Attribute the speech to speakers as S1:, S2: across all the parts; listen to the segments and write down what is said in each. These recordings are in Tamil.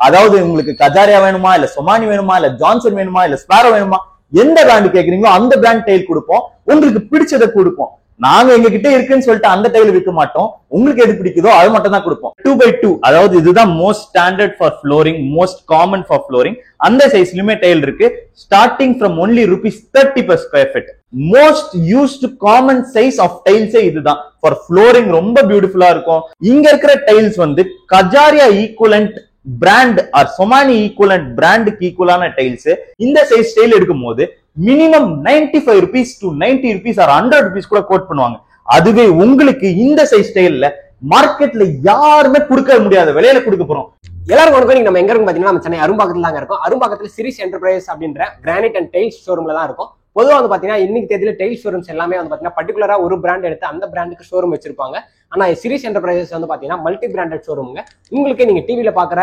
S1: அதாவது உங்களுக்கு கஜாரியா வேணுமா, இல்ல சொமானி வேணுமா, இல்ல ஜான்சன் வேணுமா, இல்ல ஸ்பாரோ வேணுமா, எந்த பிராண்ட் கேக்குறீங்களோ அந்த பிராண்ட் டைல் கொடுப்போம். உங்களுக்கு பிடிச்சதை கொடுப்போம். நாங்க எங்க கிட்ட இருக்குன்னு சொல்லிட்டு அந்த டைல் விற்க மாட்டோம். உங்களுக்கு எது பிடிக்குதோ அது மட்டும் தான் கொடுப்போம். 2x2, அதாவது இதுதான் most standard for flooring, most common for flooring. அந்த சைஸ்லயுமே டைல் இருக்கு. Starting from only ₹30 per square feet. Most used common size of டைல்ஸே இதுதான். ஃபார் ஃப்ளோரிங் ரொம்ப பியூட்டிஃபுல்லா இருக்கும். இங்க இருக்கிற டைல்ஸ் வந்து Kajaria equivalent brand or Somany equivalent பிராண்டுக்கு ஈக்குவலான டைல்ஸ். இந்த சைஸ் டைல் எடுக்கும் போது மினிமம் ₹95 to ₹90 ஆர் ₹100 கூட கோட் பண்ணுவாங்க. அதுவே உங்களுக்கு இந்த சைஸ் ஸ்டைல்ல மார்க்கெட்ல யாருமே கொடுக்க முடியாத விலையில கொடுக்க போறோம்.
S2: எல்லாரும் வணக்கம். நம்ம எங்க இருக்கும் பாத்தீங்கன்னா நம்ம சென்னை அரும்பாக்கத்துல தாங்க இருக்கும். அரும்பாக்கத்துல சிரிஸ் என்டர்பிரைஸ் அப்படின்ற கிரானைட் அண்ட் டைல்ஸ் ஷோரூம்ல தான் இருக்கும். பொதுவாக வந்து பாத்தீங்கன்னா இன்னைக்கு தேதியில டைல் ஷோரூம்ஸ் எல்லாமே வந்து பாத்தீங்கன்னா பர்டிகுலரா ஒரு பிராண்ட் எடுத்து அந்த பிராண்டுக்கு ஷோரூம் வச்சிருப்பாங்க. ஆனா சிரிஸ் என்டர்பிரைசஸ் வந்து பாத்தீங்கன்னா மல்டி பிராண்டட் ஷோரூம்ங்க. உங்களுக்கு நீங்க டிவில பாக்குற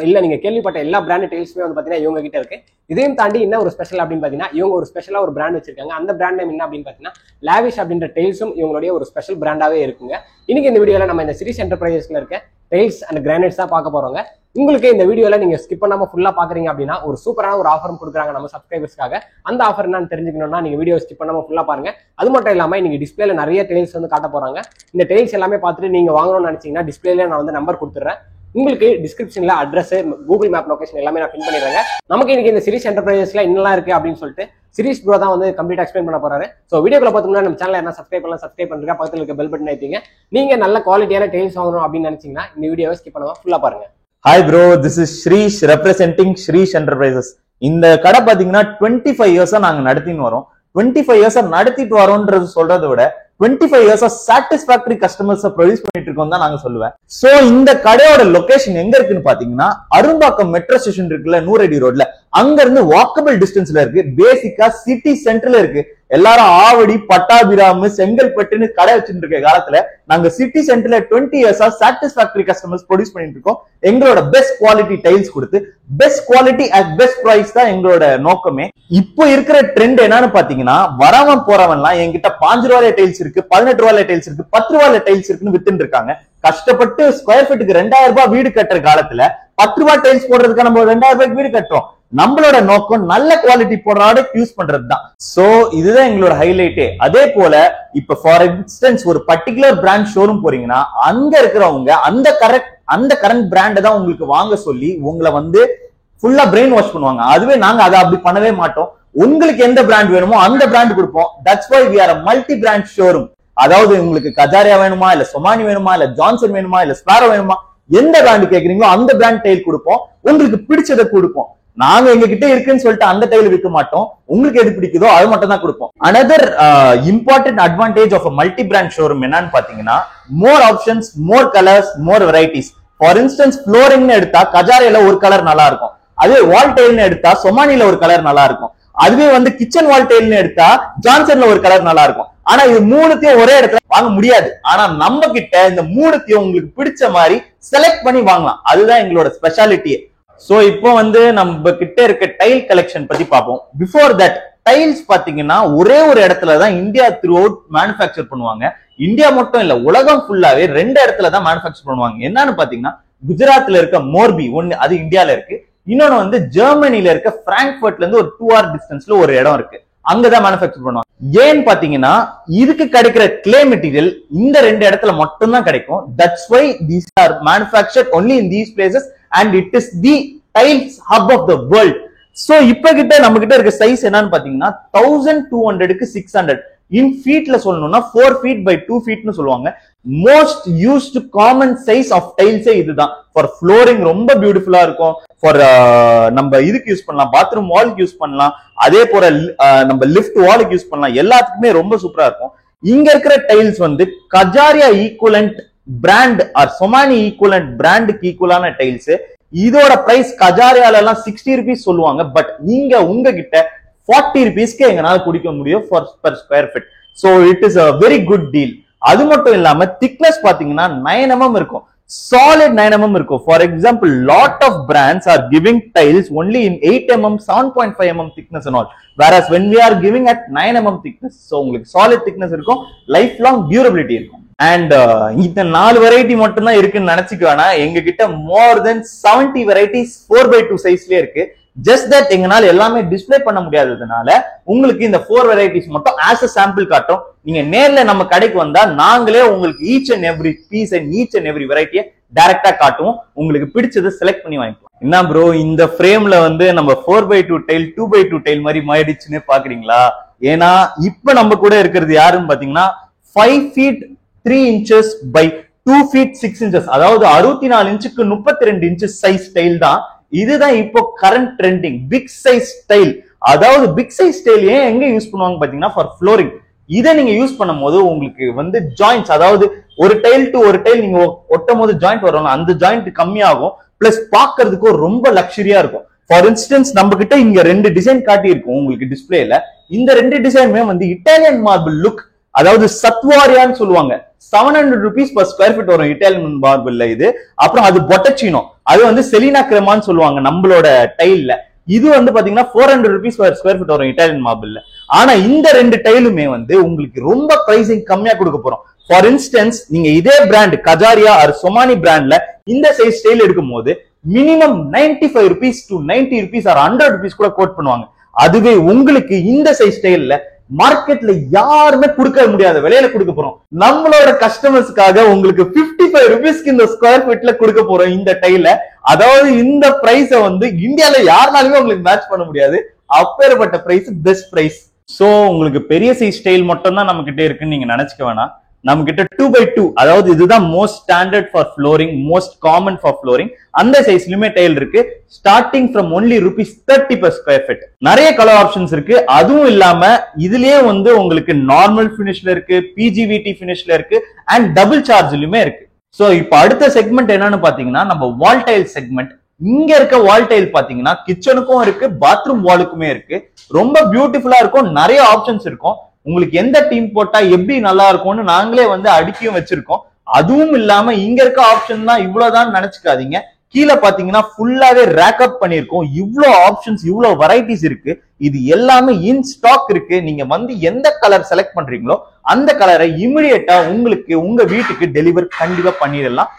S2: இல்ல நீங்க கேள்விப்பட்ட எல்லா பிராண்ட் டைல்ஸுமே வந்து பாத்தீங்கன்னா இவங்க கிட்ட இருக்கு. இதையும் தாண்டி என்ன ஒரு ஸ்பெஷல் அப்படின்னு பாத்தீங்கன்னா இவங்க ஒரு ஸ்பெஷலா ஒரு பிராண்ட் வச்சிருக்காங்க. அந்த பிராண்ட் நேம் என்ன அப்படின்னு பாத்தீங்கன்னா லாவிஷ் அப்படின்ற டைல்ஸும் இவங்களுடைய ஒரு ஸ்பெஷல் பிராண்டாவே இருக்குங்க. இன்னைக்கு இந்த வீடியோல நம்ம இந்த சிரிஸ் என்டர்பிரைசஸ்ல இருக்க டைல்ஸ் அண்ட் கிரானைட்ஸ் தான் பார்க்க போறோங்க. உங்களுக்கு இந்த வீடியோல நீங்க ஸ்கிப் பண்ணாம ஃபுல்லா பாக்குறீங்க அப்படின்னா ஒரு சூப்பரான ஒரு ஆஃபரும் கொடுக்குறாங்க நம்ம சப்ஸ்கிரைபர்ஸ்க்காக. அந்த ஆஃபர் என்னன்னு தெரிஞ்சுக்கணும்னா நீங்க வீடியோ ஸ்கிப் பண்ணாம ஃபுல்லா பாருங்க. அது மட்டும் இல்லாம நீங்க டிஸ்பிளேல நிறைய டைல்ஸ் வந்து காட்ட போறாங்க. இந்த டைல்ஸ் எல்லாமே பார்த்துட்டு நீங்க வாங்கணும்னு நினைச்சீங்கன்னா டிஸ்பிளேல நான் வந்து நம்பர் கொடுத்துறேன். உங்களுக்கு டிஸ்கிரிப்ஷன்ல அட்ரஸ், கூகுள் மேப் லொகேஷன் எல்லாமே நான் பின் பண்ணிடுறேன். நமக்கு இன்னைக்கு இந்த சிரிஸ் என்டர்பிரைசஸ்ல என்னெல்லாம் இருக்கு அப்படின்னு சொல்லிட்டு சிரிஸ் ப்ரோ தான் வந்து கம்ப்ளீட் எக்ஸ்பிளைன் பண்ண போறாரு. ஸோ வீடியோக்குள்ள பார்த்தோம்னா நம்ம சேனல் என்ன சப்ஸ்கிரைப் பண்ணலாம், சப்ஸ்கிரைப் பண்ணுங்க, பக்கத்தில் இருக்க பெல் பட்டன் ஐத்தீங்க. நீங்க நல்ல குவாலிட்டியான டைல்ஸ் வாங்கணும் அப்படின்னு நினைச்சீங்கன்னா இந்த வீடியோவை ஸ்கிப் பண்ணாம ஃபுல்லா பாருங்க.
S1: Hi bro, this is Shreesh representing Shreesh enterprises. இந்த கடை பாத்தீங்கன்னா 25 இயர்ஸா நாங்க நடத்தின்னு வரோம். 25 இயர்ஸா நடத்திட்டு வரோம்ன்றது சொல்றதை விட 25 இயர்ஸா சாட்டிஸ்பாக்டரி கஸ்டமர்ஸ் ப்ரொடியூஸ் பண்ணிட்டு இருக்கோம் தான் நாங்க சொல்லுவேன். சோ இந்த கடையோட லொகேஷன் எங்க இருக்குன்னு பாத்தீங்கன்னா அரும்பாக்கம் மெட்ரோ ஸ்டேஷன் இருக்குல்ல, 100 அடி ரோட்ல, அங்க இருந்து வாக்கபிள் டிஸ்டன்ஸ்ல இருக்கு. பேசிக்கா சிட்டி சென்டர்ல இருக்கு. எல்லாரும் ஆவடி, பட்டாபிராமு, செங்கல்பட்டுன்னு கடை வச்சுட்டு இருக்க காலத்துல நாங்க சிட்டி சென்டர்ல 20 இயர்ஸா சாட்டிஸ்பாக்டரி கஸ்டமர்ஸ் ப்ரொடியூஸ் பண்ணிட்டு இருக்கோம். எங்களோட பெஸ்ட் குவாலிட்டி டைல்ஸ் கொடுத்து best quality at best price தான் எங்களோட நோக்கமே. இப்போ இருக்கிற ட்ரெண்ட் என்னன்னு பாத்தீங்கன்னா வரவன் போறவன்லாம் என்கிட்ட ₹5 டைல்ஸ் இருக்கு, ₹18 டைல்ஸ் இருக்கு, ₹10 டைல்ஸ் இருக்குன்னு வித்துட்டு இருக்காங்க. கஷ்டப்பட்டு ஸ்கொயர் ஃபீட்டுக்கு ₹2000 வீடு கட்டுற காலத்துல ₹10 டைல்ஸ் போடுறதுக்கு நம்ம ₹2000 வீடு கட்டுறோம். நம்மளோட நோக்கம் நல்ல குவாலிட்டி ப்ராடக்ட் யூஸ் பண்றது தான். சோ இதுதான் எங்களோட ஹைலைட்டே. அதே போல இப்ப ஃபார் இன்ஸ்டன்ஸ் ஒரு பர்டிகுலர் பிராண்ட் ஷோரூம் போறீங்கன்னா அங்க இருக்கிறவங்க அந்த கரண்ட் பிராண்ட் தான் உங்களுக்கு வாங்க சொல்லி உங்களை வந்து ஃபுல்லா பிரெயின் வாஷ் பண்ணுவாங்க. அதுவே நாங்க அதை அப்படி பண்ணவே மாட்டோம். உங்களுக்கு எந்த பிராண்ட் வேணுமோ அந்த பிராண்ட் கொடுப்போம். That's why we are a multi brand showroom. அதாவது உங்களுக்கு கஜாரியா வேணுமா, இல்ல சொமானி வேணுமா, இல்ல ஜான்சன் வேணுமா, இல்ல ஸ்பாரோ வேணுமா, எந்த பிராண்ட் கேக்குறீங்களோ அந்த பிராண்ட் டைல் கொடுப்போம். உங்களுக்கு பிடிச்சதை கொடுப்போம். நாங்க எங்க கிட்ட இருக்குன்னு சொல்லிட்டு அந்த டைல் விற்க மாட்டோம். உங்களுக்கு எது பிடிக்குதோ அது மட்டும் தான் கொடுப்போம். Another important advantage of multi brand showroom என்னன்னு பாத்தீங்கன்னா more options, more colours, more varieties. For instance ஃப்ளோரிங்னு எடுத்தா கஜாரியால ஒரு கலர் நல்லா இருக்கும். அதுவே வால் டைல்னு எடுத்தா சொமானில ஒரு கலர் நல்லா இருக்கும். அதுவே வந்து கிச்சன் வால் டைல்னு எடுத்தா ஜான்சன்ல ஒரு கலர் நல்லா இருக்கும். ஆனா இது மூணுத்தையும் ஒரே இடத்துல வாங்க முடியாது. ஆனா நம்ம கிட்ட இந்த மூணுத்தையும் உங்களுக்கு பிடிச்ச மாதிரி செலக்ட் பண்ணி வாங்கலாம். அதுதான் எங்களோட ஸ்பெஷாலிட்டியே. சோ இப்போ வந்து நம்ம கிட்ட இருக்க டைல் கலெக்ஷன் பத்தி பார்ப்போம். பிஃபோர் தட் டைல்ஸ் பாத்தீங்கன்னா ஒரே ஒரு இடத்துல தான் இந்தியா த்ரூ அவுட் மேனுஃபேக்சர் பண்ணுவாங்க. இந்தியா மட்டும் இல்ல, உலகம் ஃபுல்லாவே 2 இடத்துல தான் மேனுஃபேக்சர் பண்ணுவாங்க. என்னன்னு பாத்தீங்கன்னா குஜராத்ல இருக்க மோர்பி ஒன்னு, அது இந்தியால இருக்கு. இன்னொன்னு வந்து ஜெர்மனில இருக்க பிராங்க்ஃபர்ட்ல இருந்து ஒரு 2 hour டிஸ்டன்ஸ்ல ஒரு இடம் இருக்கு. அங்கதான் மேனுஃபேக்சர் பண்ணுவாங்க. ஏன்னு பாத்தீங்கன்னா இதுக்கு கிடைக்கிற கிளே மெட்டீரியல் இந்த 2 இடத்துல மட்டும் தான் கிடைக்கும். That's why these are manufactured only in these places and it is the tiles hub of the world. So இப்ப கிட்ட நம்ம கிட்ட இருக்க சைஸ் என்னன்னு பாத்தீங்கன்னா 1200க்கு 600. இன் ஃபீட்ல சொல்லணும்னா 4 feet by 2 feetனு சொல்லுவாங்க. Most used common size of டைல்ஸே இதுதான். ஃபார் ஃப்ளோரிங் ரொம்ப பியூட்டிஃபுல்லா இருக்கும். ஃபார் நம்ம இதுக்கு யூஸ் பண்ணலாம், பாத்ரூம் வாலுக்கு யூஸ் பண்ணலாம், அதே போல நம்ம லிஃப்ட் வாலுக்கு யூஸ் பண்ணலாம். எல்லாத்துக்குமே ரொம்ப சூப்பரா இருக்கும். இங்க இருக்கிற டைல்ஸ் வந்து Kajaria equivalent brand or Somany equivalent பிராண்டுக்கு ஈக்குவலான டைல்ஸ். இதோட பிரைஸ் கஜாரியால எல்லாம் ₹60 சொல்லுவாங்க. பட் நீங்க உங்ககிட்ட ₹40 எங்கனால குடிக்க முடியும் per square feet. So it is a very good deal. அது மட்டும் இல்லாம திக்னஸ் பாத்தீங்கன்னா 9 mm இருக்கும். Solid 9 mm இருக்கும். For example, lot of brands are giving tiles only in 8 mm, 7.5 mm thickness and all. Whereas when we are giving at 9 mm thickness, so உங்களுக்கு solid thickness இருக்கும், lifelong durability இருக்கும். அண்ட் இந்த 4 வெரைட்டி மட்டும் தான் இருக்குன்னு நினைச்சுக்க வேணாம். எங்க கிட்ட மோர் தென் 70 வெரைட்டிஸ் 4x2 சைஸ்லயே இருக்கு. ஜஸ்ட் தட் எங்கனால எல்லாமே டிஸ்ப்ளே பண்ண முடியாததுனால உங்களுக்கு இந்த 4 வெரைட்டிஸ் மட்டும் ஆஸ் அ சாம்பிள் காட்டும். நீங்க நேர்ல நம்ம கடைக்கு வந்தா நாங்களே உங்களுக்கு each and every piece and each and every வெரைட்டியை டைரக்டா காட்டுவோம். உங்களுக்கு பிடிச்சதை செலக்ட் பண்ணி வாங்கிக்கலாம். என்ன ப்ரோ இந்த ஃப்ரேம்ல வந்து நம்ம 4x2 டைல் 2x2 டைல் மாதிரி மாறிடுச்சுன்னு பாக்குறீங்களா? ஏன்னா இப்ப நம்ம கூட இருக்கிறது யாருன்னு பாத்தீங்கன்னா 5 feet 3 inches by 2 feet 6 inches, அதாவது 64 இன்ச்சுக்கு 32 இன்ச்சஸ் சைஸ் டைல் தான். இதுதான் இப்போ current trending big size tile. அதாவது பிக் சைஸ் டைல் ஏன் எங்க யூஸ் பண்ணுவாங்க பாத்தீங்கன்னா ஃபார் ஃப்ளோரிங். இதை நீங்க யூஸ் பண்ணும் போது உங்களுக்கு வந்து ஜாயிண்ட்ஸ், அதாவது ஒரு டைல் டு ஒரு டைல் நீங்க ஒட்டும் போது ஜாயிண்ட் வரும், அந்த ஜாயிண்ட் கம்மியாகும். பிளஸ் பாக்குறதுக்கு ரொம்ப லக்ஸரியா இருக்கும். ஃபார் இன்ஸ்டன்ஸ் நம்ம கிட்ட இங்க 2 டிசைன் காட்டி இருக்கும் உங்களுக்கு டிஸ்பிளேல. இந்த 2 டிசைனுமே வந்து இட்டாலியன் மார்பிள் லுக், அதாவது சத்வாரியான்னு சொல்லுவாங்க. 700 rupees per square feet வரும் இட்டாலியன் மார்பிள்ல இது. அப்புறம் அது பொட்டச்சினோ, அது வந்து செலினா கிரெமான்னு சொல்லுவாங்க நம்மளோட டைல்ல. இது வந்து பாத்தீங்கன்னா 400 rupees per square feet வரும் இட்டாலியன் மார்பிள்ல. ஆனா இந்த 2 டைலுமே வந்து உங்களுக்கு ரொம்ப பிரைசிங் கம்மியா கொடுக்க போறோம். ஃபார் இன்ஸ்டன்ஸ் நீங்க இதே பிராண்ட் கஜாரியா ஆர் சொமானி பிராண்ட்ல இந்த சைஸ் டைல் எடுக்கும் போது minimum 95 rupees to 90 rupees or 100 rupees கூட கோட் பண்ணுவாங்க. அதுவே உங்களுக்கு இந்த சைஸ் டைல்ல மார்க்கெட்ல யாருமே கொடுக்க முடியாத விலையில கொடுக்க போறோம். நம்மளோட கஸ்டமர்ஸ்க்காக உங்களுக்கு 55 rupeesக்கு இந்த ஸ்கொயர் ஃபீட்ல கொடுக்க போறோம் இந்த டைல. அதாவது இந்த பிரைஸ வந்து இந்தியால யாருனாலுமே உங்களுக்கு மேட்ச் பண்ண முடியாது. அப்பேற்பட்ட பிரைஸ், பெஸ்ட் பிரைஸ். சோ உங்களுக்கு பெரிய சைஸ் டைல் மட்டும் தான் நம்ம கிட்ட இருக்குன்னு நீங்க நினைச்சுக்க வேணாம். நம்ம கிட்ட 2x2, அதாவது இதுதான் most standard for flooring, most common for flooring. அந்த சைஸ்லயுமே டைல் இருக்கு. Starting from only ₹30 per square feet. நிறைய கலர் ஆப்ஷன்ஸ் இருக்கு. அதுவும் இல்லாம இதுலயே வந்து உங்களுக்கு நார்மல் பினிஷ்ல இருக்கு, பிஜிவிடி பினிஷ்ல இருக்கு, அண்ட் டபுள் சார்ஜ்லயுமே இருக்கு. சோ இப்போ அடுத்த செக்மெண்ட் என்னன்னு பாத்தீங்கன்னா நம்ம வால் டைல் செக்மெண்ட். இங்க இருக்க வால் டைல் பாத்தீங்கன்னா கிச்சனுக்கும் இருக்கு, பாத்ரூம் வாலுக்குமே இருக்கு. ரொம்ப பியூட்டிஃபுல்லா இருக்கும், நிறைய ஆப்ஷன்ஸ் இருக்கும். உங்களுக்கு எந்த டீம் போட்டா எப்படி நல்லா இருக்கும்னு நாங்களே வந்து அடுக்கியும் வச்சிருக்கோம். அதுவும் இல்லாம இங்க இருக்க ஆப்ஷன் தான் இவ்வளவுதான் நினைச்சுக்காதீங்க. கீழே பாத்தீங்கன்னா ஃபுல்லாவே ரேக் அப் பண்ணிருக்கோம். இவ்வளவு ஆப்ஷன்ஸ், இவ்வளவு வெரைட்டிஸ் இருக்கு. இது எல்லாமே இன் ஸ்டாக் இருக்கு. நீங்க வந்து எந்த கலர் செலக்ட் பண்றீங்களோ அந்த கலரை இமிடியேட்டா உங்களுக்கு உங்க வீட்டுக்கு டெலிவர் கண்டிப்பா பண்ணிடலாம்.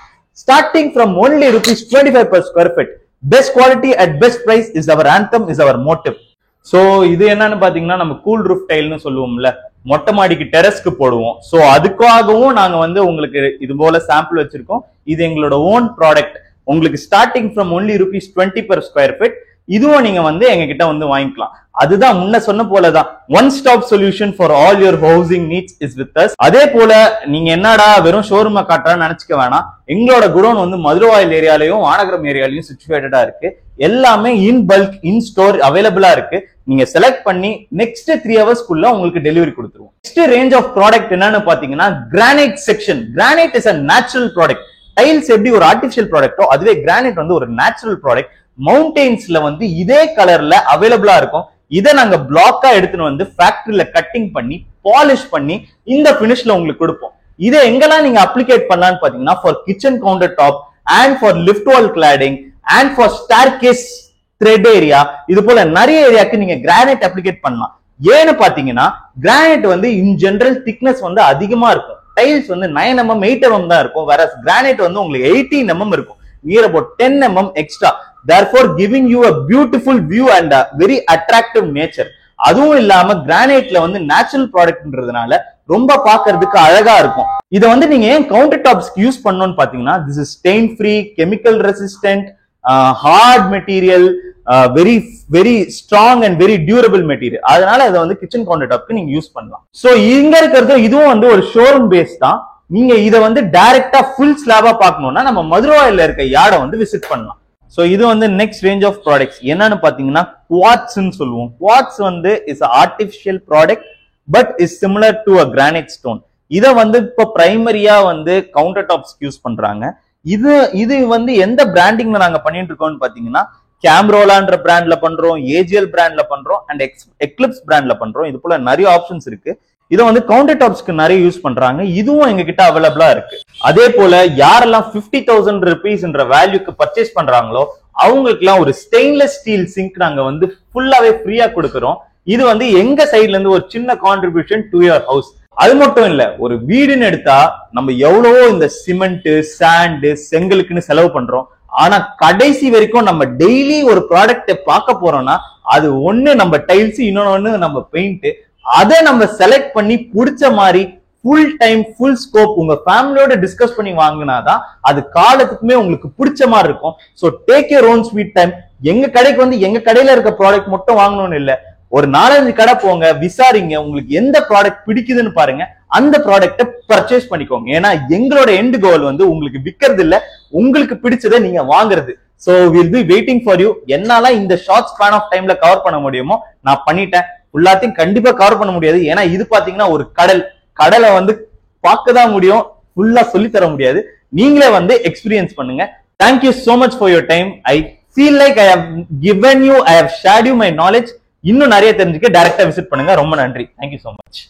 S1: Starting from only ₹25 per square feet. Best quality at best price is our anthem, is our motive. So இது என்னன்னு பாத்தீங்கன்னா நம்ம கூல் ரூஃப் டைல்னு சொல்லுவோம்ல, மொட்டை மாடிக்கு டெரஸ்க்கு போடுவோம். சோ அதுக்காகவும் நாங்க வந்து உங்களுக்கு இது போல சாம்பிள் வச்சிருக்கோம். இது எங்களோட ஓன் ப்ராடக்ட். உங்களுக்கு starting from only ₹20 per square feet. இதுவும் நீங்க வந்து எங்க கிட்ட வந்து வாங்கிக்கலாம். அதுதான் முன்ன சொன்ன போலதான் one stop solution for all your housing needs is with us. அதே போல நீங்க என்னடா வெறும் ஷோரூமை காட்டுறான்னு நினைச்சுக்க வேணாம். எங்களோட குடோன் வந்து மதுரவாயில் ஏரியாலையும் வானகரம் ஏரியாலையும் சிச்சுவேட்டடா இருக்கு. எல்லாமே இன் பல்க் இன் ஸ்டோர் அவைலபிளா இருக்கு. நீங்க செலக்ட் பண்ணி நெக்ஸ்ட் 3 ஹவர்ஸ்க்குள்ள உங்களுக்கு டெலிவரி கொடுத்துருவோம். நெக்ஸ்ட் ரேஞ்ச் ஆஃப் ப்ராடக்ட் என்னன்னு பாத்தீங்கன்னா granite section. Granite is a natural product. Tiles எப்படி ஒரு ஆர்டிபிஷியல் ப்ராடக்டோ அதுவே கிரானைட் வந்து ஒரு நேச்சுரல் ப்ராடக்ட். மவுண்டெயின்ஸ்ல வந்து இதே கலர்ல அவைலபிளா இருக்கும். இதை நாங்க பிளாக்கா எடுத்துன்னு வந்து ஃபேக்டரியில கட்டிங் பண்ணி பாலிஷ் பண்ணி இந்த பினிஷ்ல உங்களுக்கு கொடுப்போம். இதை எங்கெல்லாம் நீங்க அப்ளிகேட் பண்ணலாம்னு பாத்தீங்கன்னா for kitchen counter top and for lift wall cladding and for staircase tread area, இது போல நிறைய ஏரியாக்கு நீங்க கிரானைட் அப்ளிகேட் பண்ணலாம். ஏன்னு பாத்தீங்கன்னா கிரானைட் வந்து இன் ஜெனரல் திக்னஸ் வந்து அதிகமா இருக்கும். டைல்ஸ் வந்து 9 mm 8 mm தான் இருக்கும். வேற கிரானைட் வந்து உங்களுக்கு 18 mm இருக்கும். near about 10 mm extra, therefore giving you a beautiful view and a very attractive nature. அதுவும் இல்லாம கிரானைட்ல வந்து நேச்சுரல் ப்ராடக்ட்ன்றதுனால ரொம்ப பாக்குறதுக்கு அழகா இருக்கும். இதை வந்து நீங்க ஏன் கவுண்டர் டாப்ஸ்க்கு யூஸ் பண்ணணும்னு பாத்தீங்கன்னா this is stain free, chemical resistant, hard material, very very strong and very durable material. அதனால இதை வந்து கிச்சன் கவுண்டர் டாப்க்கு நீங்க யூஸ் பண்ணலாம். சோ இங்க இருக்கிறது இதுவும் வந்து ஒரு ஷோரூம் பேஸ் தான். நீங்க இதை வந்து டைரக்டா ஃபுல் ஸ்லாபா பார்க்கணும்னா நம்ம மதுரவாயில இருக்க யார்டை வந்து விசிட் பண்ணலாம். சோ இது வந்து நெக்ஸ்ட் ரேஞ்ச் ஆஃப் ப்ராடக்ட்ஸ் என்னன்னு பாத்தீங்கன்னா குவார்ட்ஸ்ன்னு சொல்லுவோம். குவார்ட்ஸ் வந்து is artificial product but is similar to a granite stone. இதை வந்து இப்போ பிரைமரியா வந்து கவுண்டர் டாப்ஸ் யூஸ் பண்றாங்க. இது வந்து எந்த பிராண்டிங்ல நாங்க பண்ணிட்டு இருக்கோம்னு பாத்தீங்கன்னா கேம்ரோலான்ற பிராண்ட்ல பண்றோம், ஏஜிஎல் பிராண்ட்ல பண்றோம், அண்ட் எக்லிப்ஸ் பிராண்ட்ல பண்றோம். இது போல நிறைய ஆப்ஷன்ஸ் இருக்கு. இதை வந்து கவுண்டர் டாப்ஸ்க்கு நிறைய யூஸ் பண்றாங்க. இதுவும் எங்க கிட்ட அவைலபிளா இருக்கு. அதே போல யாரெல்லாம் 50,000 rupeesன்ற வேல்யூக்கு பர்ச்சேஸ் பண்றாங்களோ அவங்களுக்கு எல்லாம் ஒரு ஸ்டெயின்லெஸ் ஸ்டீல் சிங்க் நாங்க வந்து ஃபுல்லாவே ஃப்ரீயா கொடுக்குறோம். இது வந்து எங்க சைட்ல இருந்து ஒரு சின்ன கான்ட்ரிபியூஷன் டு யுவர் ஹவுஸ். அது மட்டும் இல்ல, ஒரு வீடுன்னு எடுத்தா நம்ம எவ்வளவோ இந்த சிமெண்ட், சாண்ட், செங்கலுக்குன்னு செலவு பண்றோம். ஆனா கடைசி வரைக்கும் நம்ம டெய்லி ஒரு ப்ராடக்ட் பார்க்க போறோம்னா அது ஒண்ணு நம்ம டைல்ஸ், இன்னொன்னு நம்ம பெயிண்ட். அதை நம்ம செலக்ட் பண்ணி பிடிச்ச மாதிரி ஃபுல் டைம் ஃபுல் ஸ்கோப் உங்க ஃபேமிலியோட டிஸ்கஸ் பண்ணி வாங்கினாதான் அது காலத்துக்குமே உங்களுக்கு பிடிச்ச மாதிரி இருக்கும். So take your own sweet time. எங்க கடைக்கு வந்து எங்க கடையில இருக்க ப்ராடக்ட் மட்டும் வாங்கணும்னு இல்ல, ஒரு 4-5 கடை போங்க, விசாரிங்க, உங்களுக்கு எந்த ப்ராடக்ட் பிடிக்குதுன்னு பாருங்க, அந்த ப்ராடக்ட்டை பர்ச்சேஸ் பண்ணிக்கோங்க. ஏன்னா எங்களோட எண்ட் கோல் வந்து உங்களுக்கு விற்கிறது இல்ல, உங்களுக்கு பிடிச்சதை நீங்க வாங்குறது. So will be waiting for you. என்னால இந்த ஷார்ட் ஸ்பேன் ஆஃப் டைம்ல கவர் பண்ண முடியுமோ நான் பண்ணிட்டேன். எல்லாத்தையும் கண்டிப்பா கவர் பண்ண முடியாது. ஏன்னா இது பாத்தீங்கன்னா ஒரு கடலை வந்து பார்க்க தான் முடியும், ஃபுல்லா சொல்லி தர முடியாது. நீங்களே வந்து எக்ஸ்பீரியன்ஸ் பண்ணுங்க. Thank you so much for your time. I feel like I have given you, I have shared you my knowledge. இன்னும் நிறைய தெரிஞ்சுக்க டைரக்டா விசிட் பண்ணுங்க. ரொம்ப நன்றி. Thank you so much.